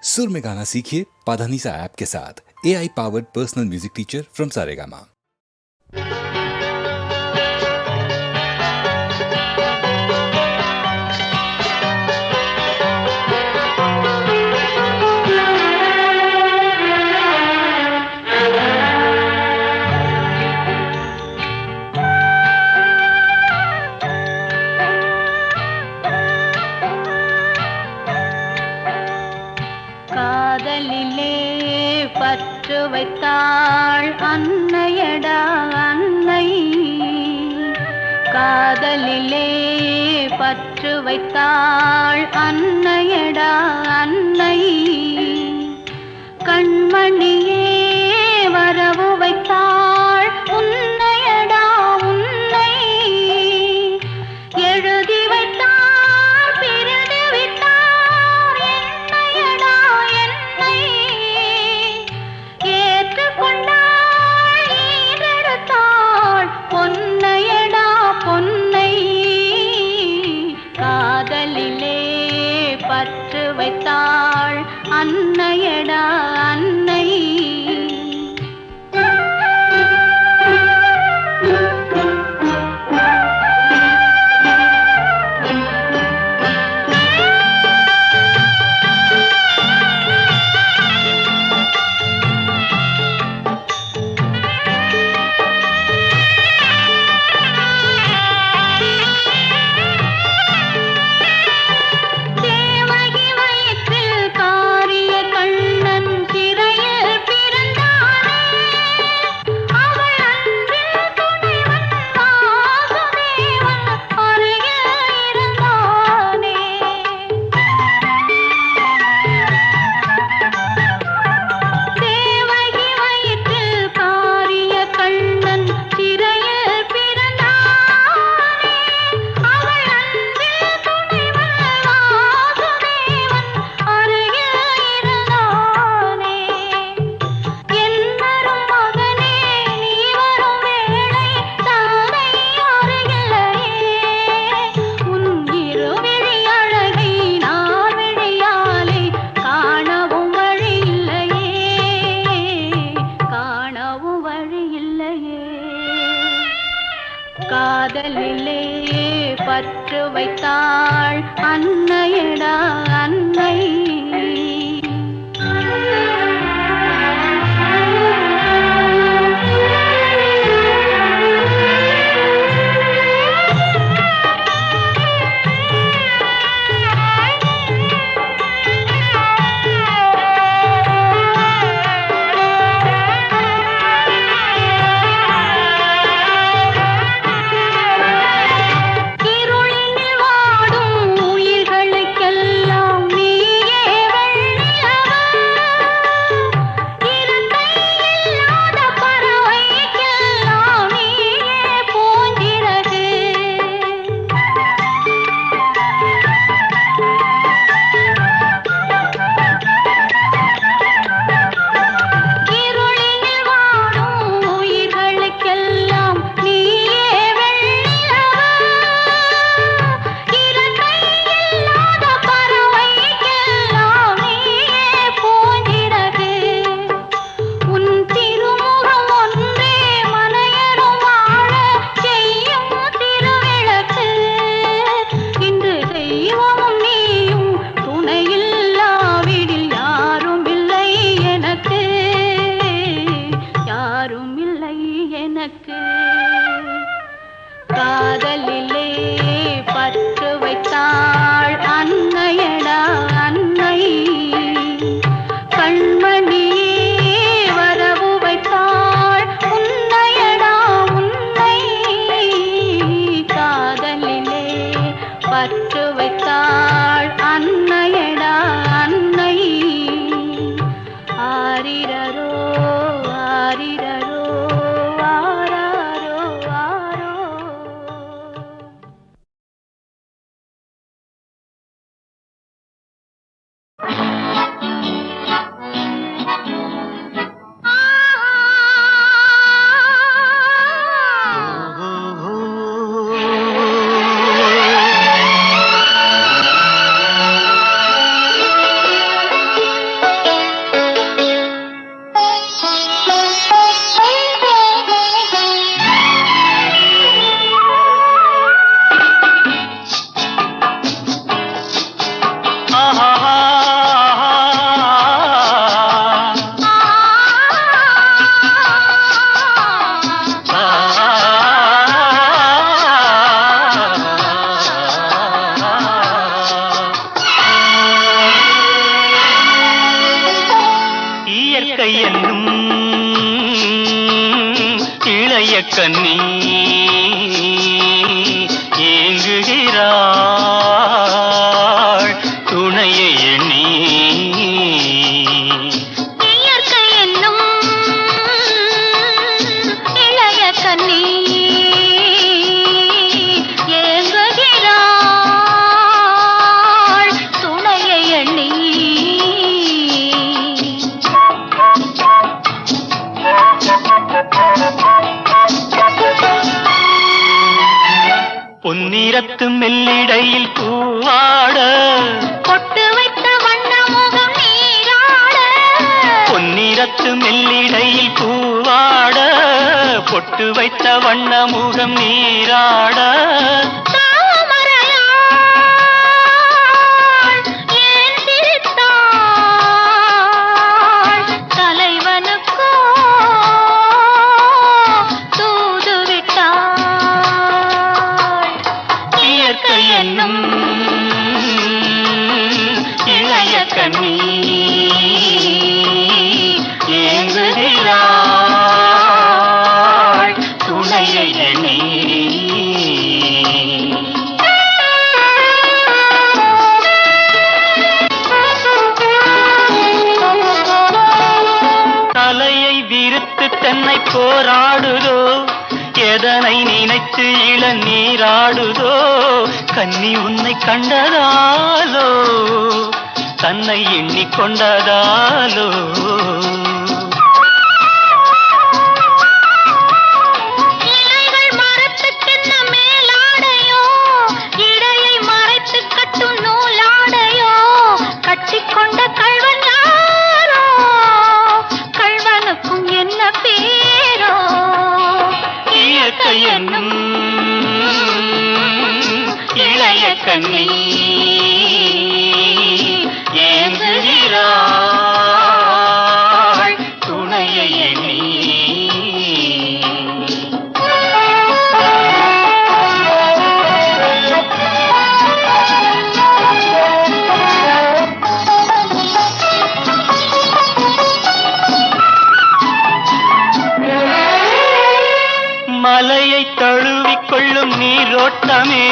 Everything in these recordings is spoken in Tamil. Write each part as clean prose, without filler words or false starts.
सुर में गाना सीखिए पाधानीसा ऐप के साथ। AI powered personal music teacher from Saregama. காதலிலே பற்று வைத்தாள் அன்னையடா அன்னை, காதலிலே பற்று வைத்தாள் அன்னையடா அன்னை, கண்மணியே வரவு வைத்தாள் உன்னையடா உன்னை, எழுதி வைத்தாள் பிரிந்து விட்டார் என்னையடா என்னை, ஏற்றுக்கொண்டாள் ஈடெடுத்தாள் பொன்னையடா பொன்னை, காதலிலே பற்று வைத்தாள் அன்னையடா அன்னை. தேவகி வயிற்றில் காரிய கண்ணன் சிறையில் பிறந்தானே, அவள் அன்பில் துணைவன் வாசுதேவன் அருகில் இருந்தானே. தேவகி வயிற்றில் காரிய கண்ணன் சிறையில் பிறந்தானே, அவள் அன்பில் துணைவன் வாசுதேவன் அருகில் இருந்தானே. என்னரும் மகனே நீ வரும் வேளை தந்தை அருகில்லையே, உன் இருவிழி அழகை நான் விழியாலே காணவும் வழி இல்லையே, காணவும் வழி இல்லையே. காதலிலே பற்று வைத்தாள் அன்னையடா அன்னை. இருளினில் வாடும் உயிர்களுக்கெல்லாம் நீயே என்னும் இளைய கன்னி ஏங்குகிறாள் துணையை எண்ணி. இயற்கை என்னும் இளைய கன்னி ஏங்குகிறாள் துணையை எண்ணி. பொன்னிறத்து மெல்லிடையில் பூவாட பொட்டு வைத்த வண்ண முகம் நீராட. பொன்னிறத்து மெல்லிடையில் பூவாட பொட்டு வைத்த வண்ண முகம் நீராட. தாமரையாள் ஏன் சிரித்தாள் தலைவனுக்கோ தூது விட்டாள். இயற்கை என்னும் இளைய கன்னி ஏங்குகிறாள் துணையை எண்ணி. தலையை விரித்து தென்னை போராடுதோ எதனை நினைத்து இளநீராடுதோ. கன்னி உன்னை கண்டதாலோ தன்னை எண்ணிக்கொண்டதாலோ. இலைகள் மரத்துக்கென்ன மேலாடையோ இடையை மறைத்து கட்டும் நூலாடையோ. கட்டிக்கொண்ட கள்வன் யாரோ கள்வனுக்கும் என்ன பேரோ. இயற்கை என்னும் இளைய கன்னி ஏங்குகிறாள் துணையை எண்ணி. மலையை தழுவிக்கொள்ளும் நீரோட்டமே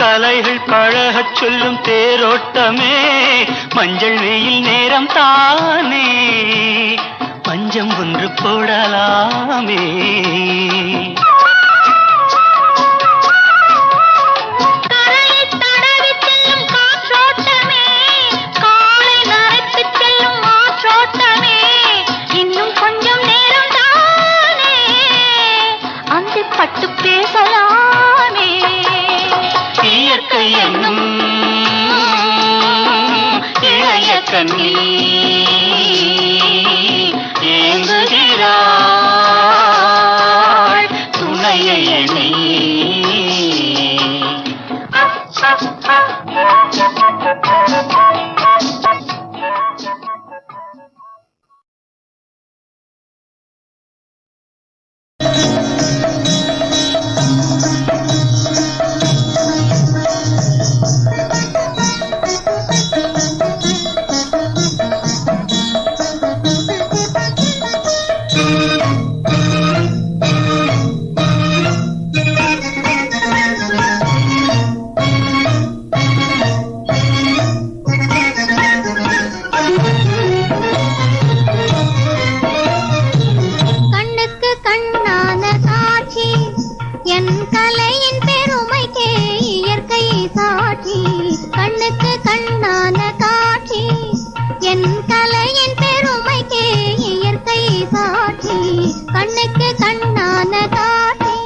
கலைகள் பழகச் சொல்லும் தேரோட்டமே. மஞ்சள் வெயில் நேரம் தானே பஞ்சம் ஒன்று போடலாமே. கரையை தடவி செல்லும் காற்றோட்டமே காலை நரைத்து செல்லும் ஆற்றோட்டமே. இன்னும் கொஞ்சம் நேரம் தானே அந்தி பட்டு பேசலாமே. இயற்கை என்னும் இளைய கன்னி ஏங்குகிறாள் துணையை எண்ணி. கண்ணுக்கு கண்ணான காட்சி என் கலையின் பெருமைக்கே இயற்கை சாட்சி. கண்ணுக்கு கண்ணான காட்சி என் கலையின் பெருமைக்கே இயற்கை சாட்சி. கண்ணுக்கு கண்ணான காட்சி.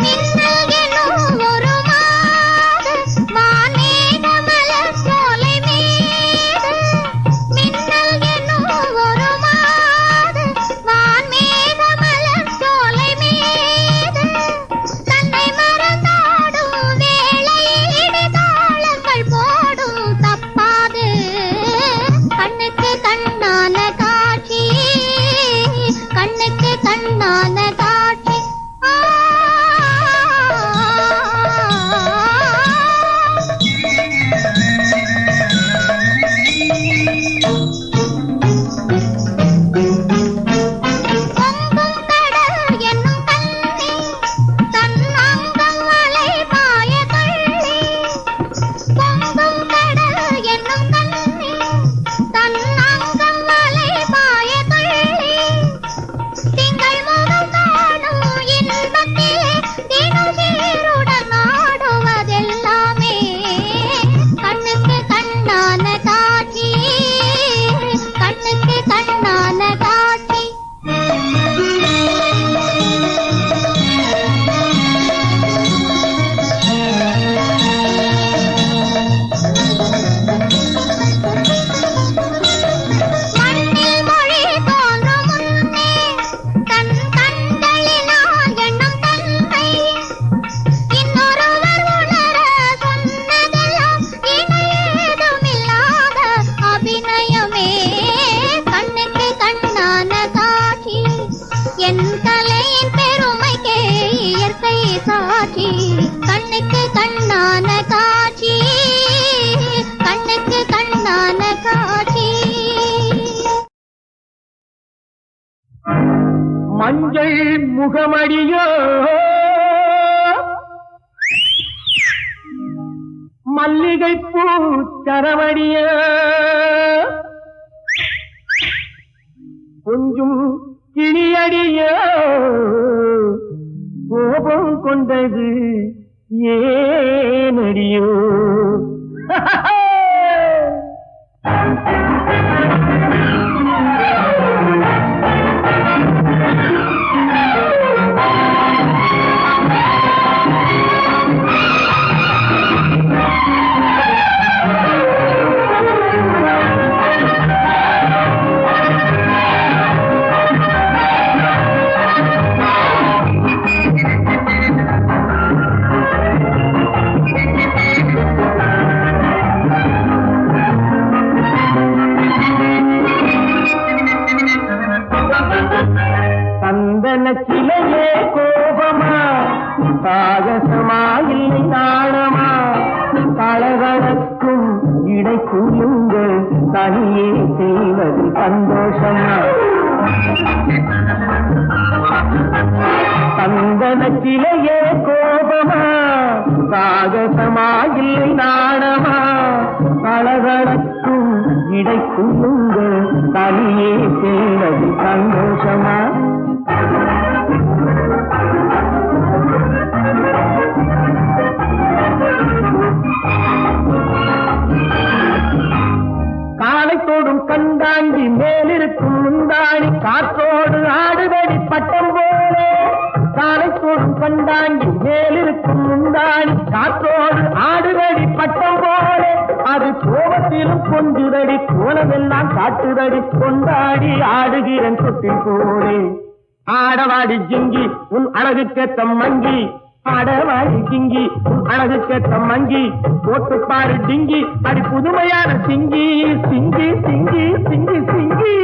மின்னல் எனும் ஒரு மாது வானேக மலர் சோலை மீது மஞ்சள் முகமடியோ மல்லிகை பூ சரவடியோ கொஞ்சம் கிளியடியோ கோபம் கொண்டது ஏனடியோ சிலையே கோபமா சாகசமா இல்லை நாணமா தளவழக்கும் இடை குழுங்கள் தனியே செய்வது சந்தோஷமா சந்தன சிலையே கோபமா சாகசமா இல்லை நாணமா தளவழக்கும் இடை குழுங்கள் தனியே செய்வது சந்தோஷமா காலைத்தோடும் கண்டாண்டி மேலிருக்கும் முந்தாணி காற்றோடு ஆடுதடி பட்டம் போல காலைத்தோடும் கண்டாண்டி மேலிருக்கும் முந்தாணி காற்றோடு ஆடுதடி பட்டம் போல அது கோபத்திலும் கொஞ்சுதடி கோலமெல்லாம் காட்டுதடி கொண்டாடி ஆடுகிறன் சொட்டில் போலே ஆடவாடி ஜிங்கி உன் அழகுக்கேத்த மங்கி ஆடவாடி ஜிங்கி உன் அழகுக்கேத்த மங்கி போட்டு பாரு டிங்கி அடி புதுமையான சிங்கி சிங்கி சிங்கி சிங்கி சிங்கி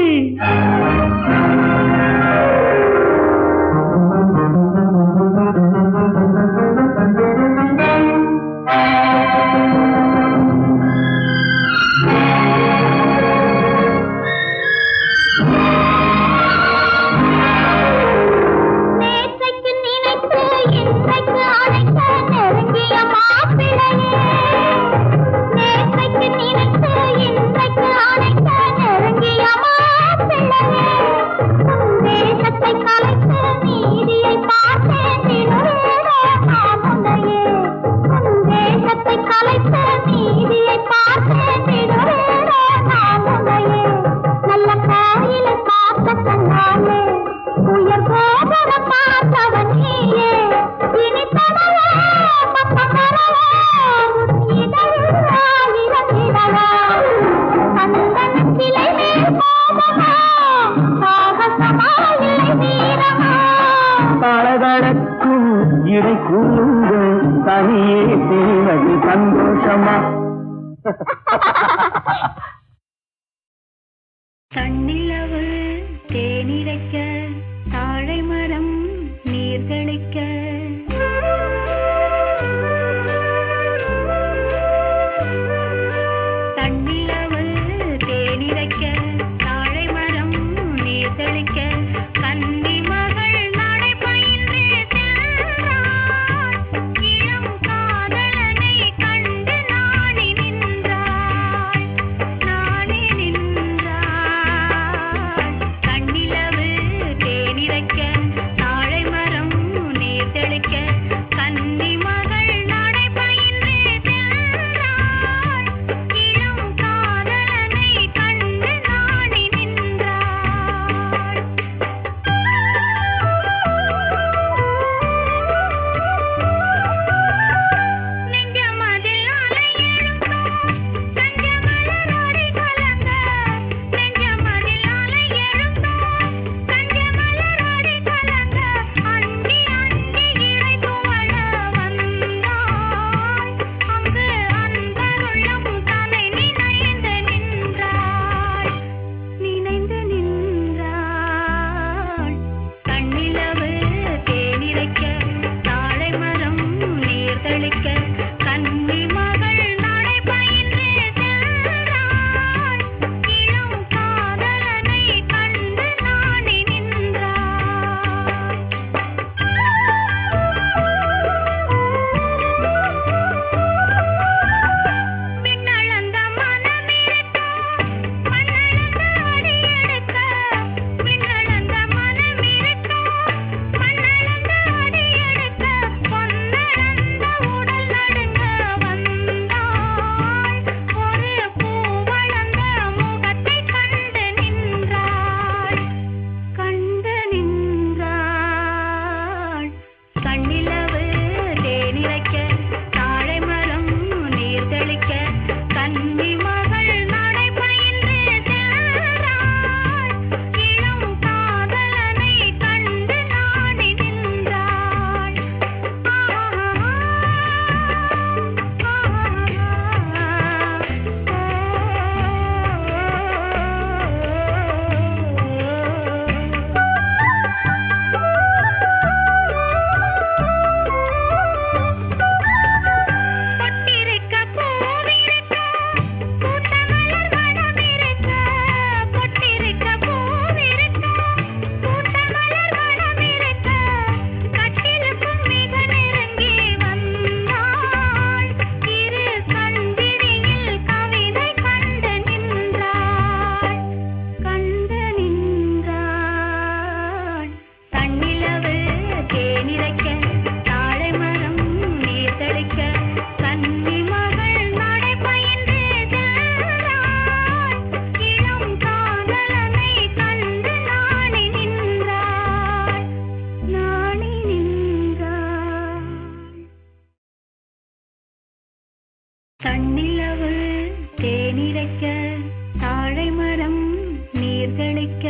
தன்னிலவு தேனிரைக்க தாழை மரம் நீர்களிக்க தன்னிலவு தேனிரைக்க தாழை மரம் நீர்களிக்க கன்னி மகள் நடை பயின்று சென்றாள் இளம் காதலனை கண்டு நாணி நின்றாள் நீர் தெளிக்க